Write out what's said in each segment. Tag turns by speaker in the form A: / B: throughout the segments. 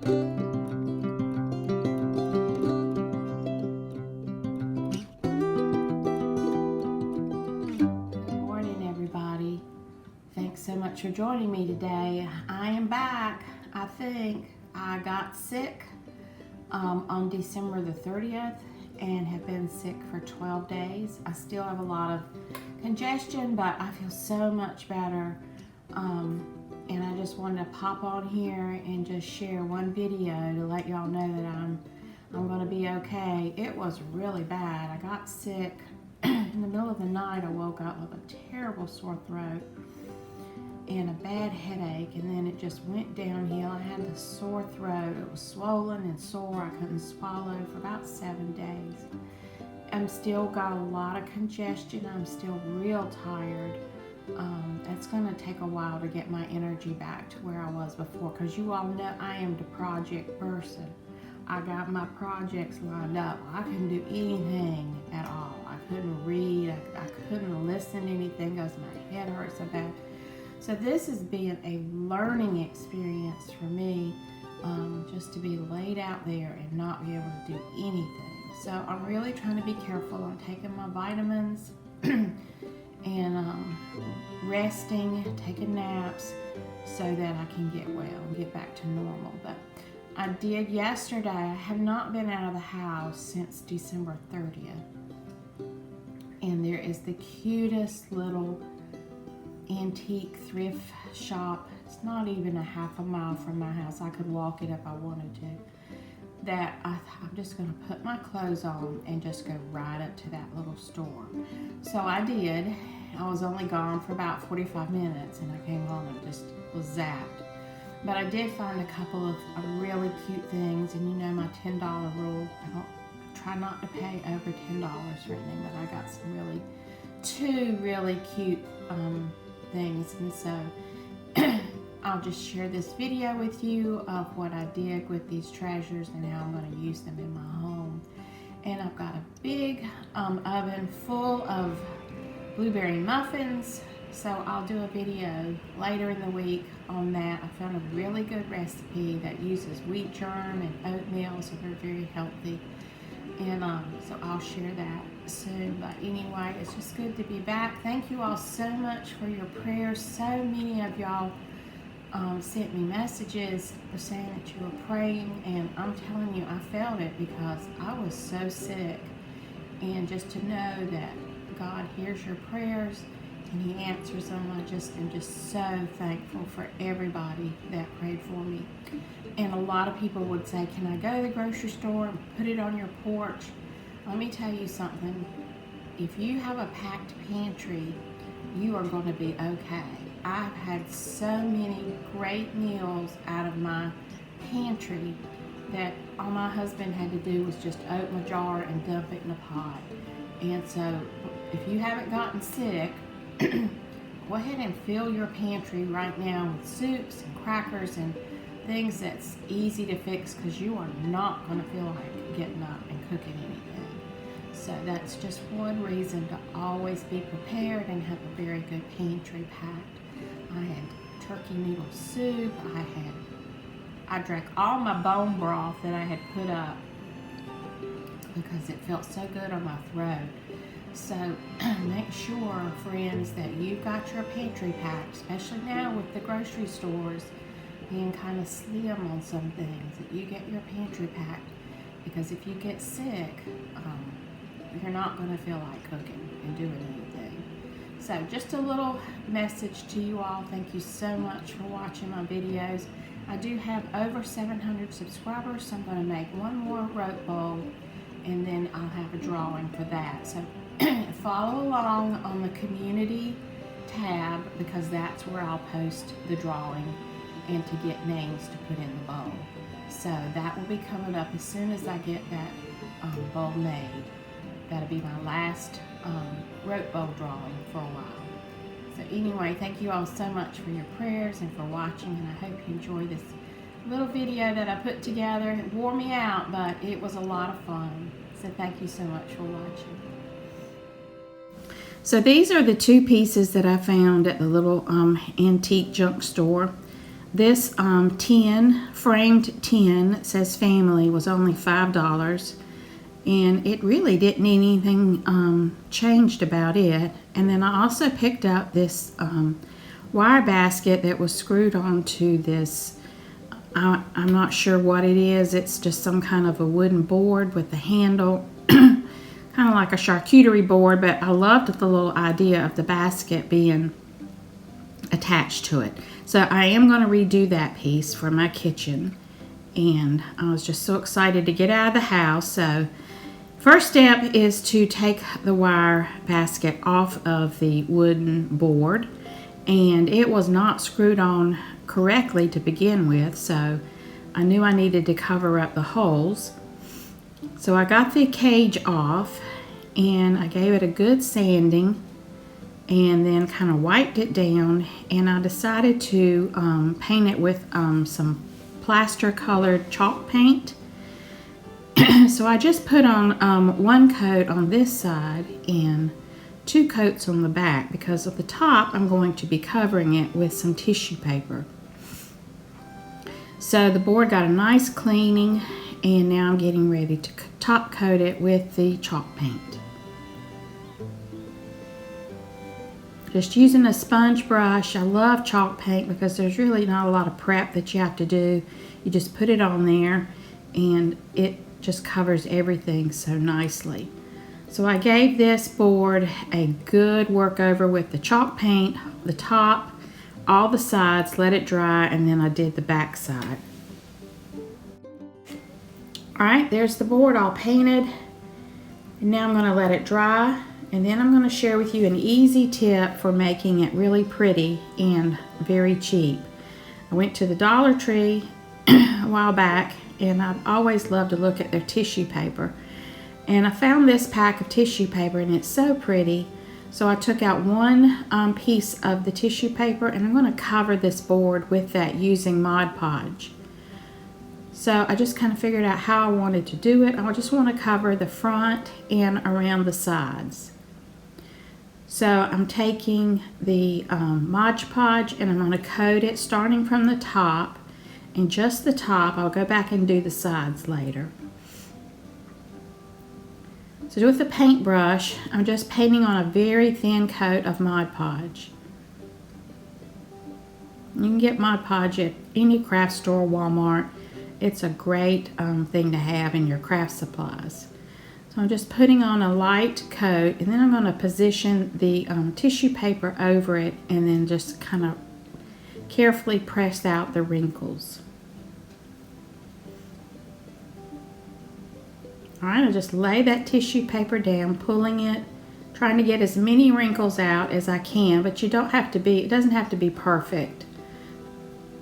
A: morning, everybody. Thanks so much for joining me today. I am back. I think I got sick on December the 30th and have been sick for 12 days. I still have a lot of congestion, but I feel so much better. And I just wanted to pop on here and just share one video to let y'all know that I'm going to be okay. It was really bad. I got sick in the middle of the night. I woke up with a terrible sore throat and a bad headache, and then it just went downhill. I had this sore throat. It was swollen and sore. I couldn't swallow for about 7 days. I'm still got a lot of congestion. I'm still real tired. It's going to take a while to get my energy back to where I was before, because you all know I am the project person. I got my projects lined up. I couldn't do anything at all. I couldn't read. I couldn't listen to anything because my head hurt so bad. So this has been a learning experience for me, just to be laid out there and not be able to do anything. So I'm really trying to be careful on taking my vitamins and resting, taking naps, so that I can get well and get back to normal. But I did yesterday. I have not been out of the house since December 30th. And there is the cutest little antique thrift shop. It's not even a half a mile from my house. I could walk it if I wanted to. That I'm just going to put my clothes on and just go right up to that little store. So I did. I was only gone for about 45 minutes, and I came home and just was zapped. But I did find a couple of really cute things, and you know my $10 rule. I try not to pay over $10 for anything, but I got some two really cute things, and so I'll just share this video with you of what I did with these treasures and how I'm going to use them in my home. And I've got a big oven full of blueberry muffins, so I'll do a video later in the week on that. I found a really good recipe that uses wheat germ and oatmeal, so they're very healthy. And so I'll share that soon. But anyway, it's just good to be back. Thank you all so much for your prayers. So many of y'all sent me messages saying that you were praying, and I'm telling you, I felt it because I was so sick. And just to know that God hears your prayers and He answers them, I just am just so thankful for everybody that prayed for me. And a lot of people would say, can I go to the grocery store and put it on your porch? Let me tell you something. If you have a packed pantry, you are going to be okay. I've had so many great meals out of my pantry that all my husband had to do was just open a jar and dump it in a pot. And so if you haven't gotten sick, go ahead and fill your pantry right now with soups and crackers and things that's easy to fix, because you are not going to feel like getting up and cooking anything. So that's just one reason to always be prepared and have a very good pantry packed. I had turkey noodle soup. I drank all my bone broth that I had put up because it felt so good on my throat. So make sure, friends, that you've got your pantry packed, especially now with the grocery stores being kind of slim on some things, that you get your pantry packed, because if you get sick, you're not going to feel like cooking and doing anything. So just a little message to you all. Thank you so much for watching my videos. I do have over 700 subscribers, so I'm going to make one more rope bowl, and then I'll have a drawing for that. So follow along on the community tab, because that's where I'll post the drawing and to get names to put in the bowl. So that will be coming up as soon as I get that bowl made. That'll be my last rope bowl drawing for a while. So anyway, thank you all so much for your prayers and for watching, and I hope you enjoy this little video that I put together. It wore me out, but it was a lot of fun. So thank you so much for watching. So these are the two pieces that I found at the little antique junk store. This tin, framed tin that says family, was only $5. And it really didn't need anything changed about it. And then I also picked up this wire basket that was screwed onto this. I'm not sure what it is. It's just some kind of a wooden board with a handle, kind of like a charcuterie board, but I loved the little idea of the basket being attached to it. So I am going to redo that piece for my kitchen, and I was just so excited to get out of the house. So first step is to take the wire basket off of the wooden board, and it was not screwed on correctly to begin with, so I knew I needed to cover up the holes. So I got the cage off and I gave it a good sanding and then kind of wiped it down, and I decided to paint it with some plaster colored chalk paint. So I just put on one coat on this side and 2 coats on the back, because at the top I'm going to be covering it with some tissue paper. So the board got a nice cleaning, and now I'm getting ready to top coat it with the chalk paint. Just using a sponge brush. I love chalk paint because there's really not a lot of prep that you have to do. You just put it on there and it just covers everything so nicely. So I gave this board a good work over with the chalk paint, the top, all the sides, let it dry, and then I did the back side. Alright, there's the board all painted, and now I'm going to let it dry, and then I'm going to share with you an easy tip for making it really pretty and very cheap. I went to the Dollar Tree a while back, and I've always loved to look at their tissue paper, and I found this pack of tissue paper, and it's so pretty. So I took out one piece of the tissue paper, and I'm going to cover this board with that using Mod Podge. So I just kind of figured out how I wanted to do it. I just want to cover the front and around the sides. So I'm taking the Mod Podge and I'm going to coat it starting from the top, and just the top. I'll go back and do the sides later. So with the paintbrush, I'm just painting on a very thin coat of Mod Podge. You can get Mod Podge at any craft store, Walmart. It's a great thing to have in your craft supplies. So I'm just putting on a light coat, and then I'm going to position the tissue paper over it, and then just kind of carefully press out the wrinkles. Alright, I'll just lay that tissue paper down, pulling it, trying to get as many wrinkles out as I can, but it doesn't have to be perfect.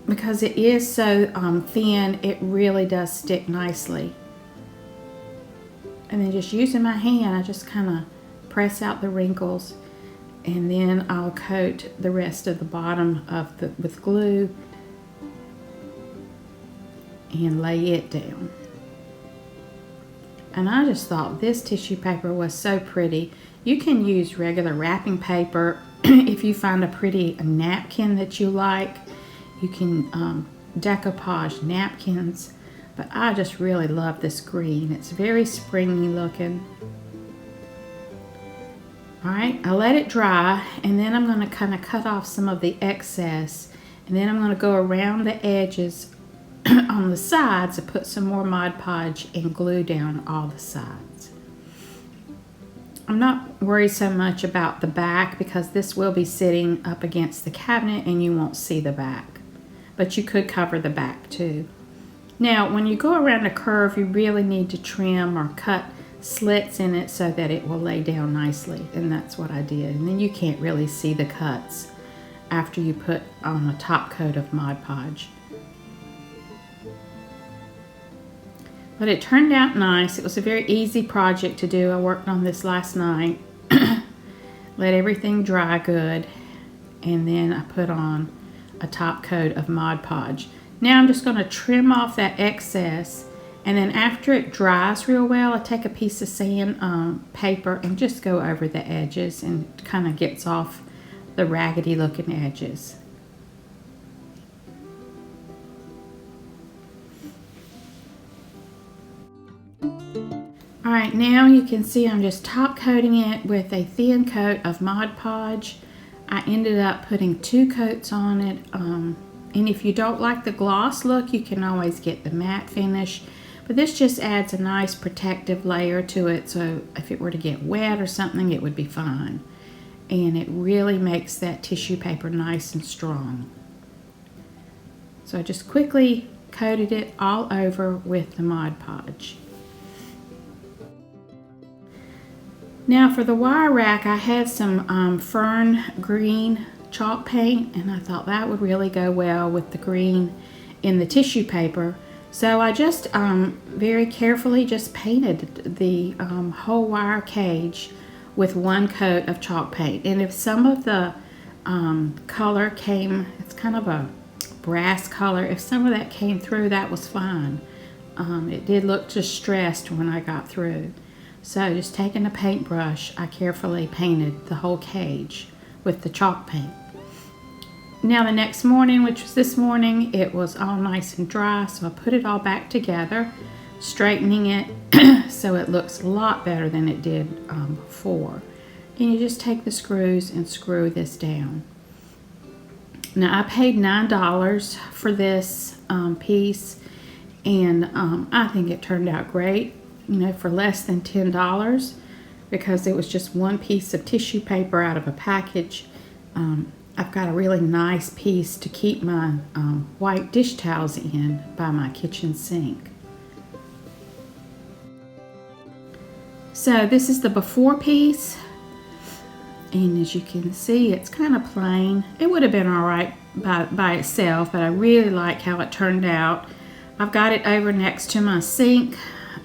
A: Because it is so thin, it really does stick nicely. And then just using my hand, I just kind of press out the wrinkles, and then I'll coat the rest of the bottom with glue and lay it down. And I just thought this tissue paper was so pretty. You can use regular wrapping paper if you find a pretty napkin that you like. You can decoupage napkins, but I just really love this green. It's very springy looking. Alright, I let it dry, and then I'm going to kind of cut off some of the excess, and then I'm going to go around the edges on the sides to put some more Mod Podge and glue down all the sides. I'm not worried so much about the back because this will be sitting up against the cabinet and you won't see the back. But you could cover the back too. Now, when you go around a curve, you really need to trim or cut slits in it so that it will lay down nicely. And that's what I did. And then you can't really see the cuts after you put on a top coat of Mod Podge. But it turned out nice. It was a very easy project to do. I worked on this last night. Let everything dry good. And then I put on a top coat of Mod Podge. Now I'm just going to trim off that excess. And then after it dries real well, I take a piece of sand paper and just go over the edges, and it kind of gets off the raggedy looking edges. All right, now you can see I'm just top coating it with a thin coat of Mod Podge. I ended up putting 2 coats on it. And if you don't like the gloss look, you can always get the matte finish. But this just adds a nice protective layer to it, so if it were to get wet or something, it would be fine. And it really makes that tissue paper nice and strong. So I just quickly coated it all over with the Mod Podge. Now for the wire rack, I had some fern green chalk paint, and I thought that would really go well with the green in the tissue paper. So I just very carefully just painted the whole wire cage with 1 coat of chalk paint. And if some of the color came, it's kind of a brass color, if some of that came through, that was fine. It did look distressed when I got through. So just taking a paintbrush, I carefully painted the whole cage with the chalk paint. Now the next morning, which was this morning, it was all nice and dry, so I put it all back together, straightening it so it looks a lot better than it did before. And you just take the screws and screw this down. Now I paid $9 for this piece, and I think it turned out great, you know, for less than $10, because it was just 1 piece of tissue paper out of a package. I've got a really nice piece to keep my white dish towels in by my kitchen sink. So this is the before piece, and as you can see, it's kind of plain. It would have been all right by itself, but I really like how it turned out. I've got it over next to my sink.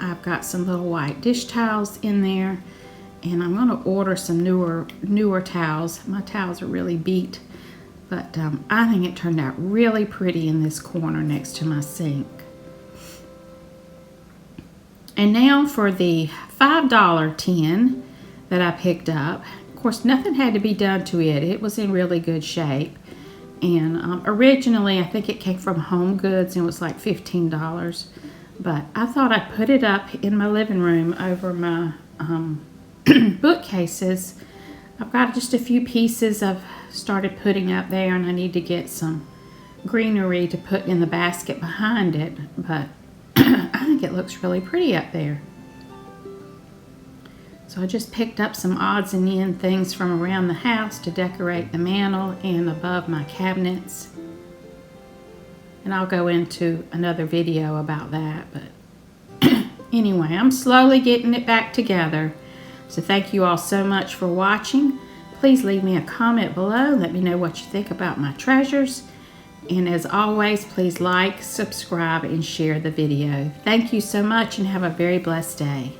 A: I've got some little white dish towels in there, and I'm going to order some newer towels. My towels are really beat, but I think it turned out really pretty in this corner next to my sink. And now for the $5 tin that I picked up. Of course, nothing had to be done to it. It was in really good shape. And originally, I think it came from Home Goods and it was like $15. But I thought I'd put it up in my living room over my bookcases. I've got just a few pieces I've started putting up there, and I need to get some greenery to put in the basket behind it. But I think it looks really pretty up there. So I just picked up some odds and end things from around the house to decorate the mantle and above my cabinets. And I'll go into another video about that. But anyway, I'm slowly getting it back together. So thank you all so much for watching. Please leave me a comment below. Let me know what you think about my treasures. And as always, please like, subscribe, and share the video. Thank you so much, and have a very blessed day.